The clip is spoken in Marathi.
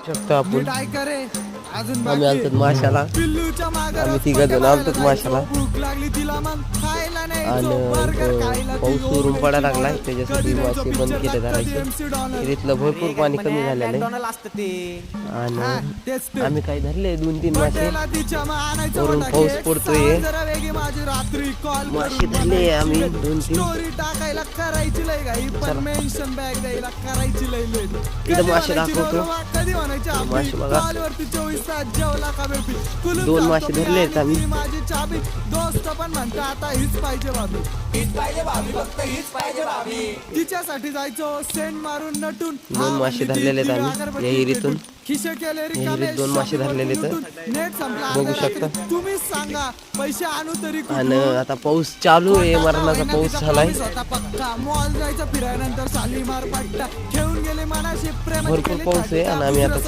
शकतो आपण आम्ही आणतो माशाला. आम्ही तिघ जण आणतो माशाला आणि पाऊस सुरून पडायला लागलाय त्याच्यासाठी मासे बंद केले धरायचे. इथलं भरपूर पाणी कमी झालेलं आहे आणि आम्ही काही धरले 2-3 मासे. वरून पाऊस पडतोय मासे धरले आम्ही 2-3. इथं मासे दाखवतो. मासे बघा 2 मासे धरले आहेत आम्ही. तिच्यासाठी जायचो सेंट मारून नटून 2 मासे धरलेले आहेत आम्ही या हिरीतून. हिरीत 2 मासे धरलेले तर बघू शकता. तुम्ही सांगा पैसे आणू तरी आणि आता पाऊस चालू आहे. मरणाचा पाऊस झालाय. पक्का मॉल जायचं फिरायनंतर शालीमार पट्टा घेऊन गेले मनाशी प्रेम भरपूर पाऊस आहे आणि आम्ही आता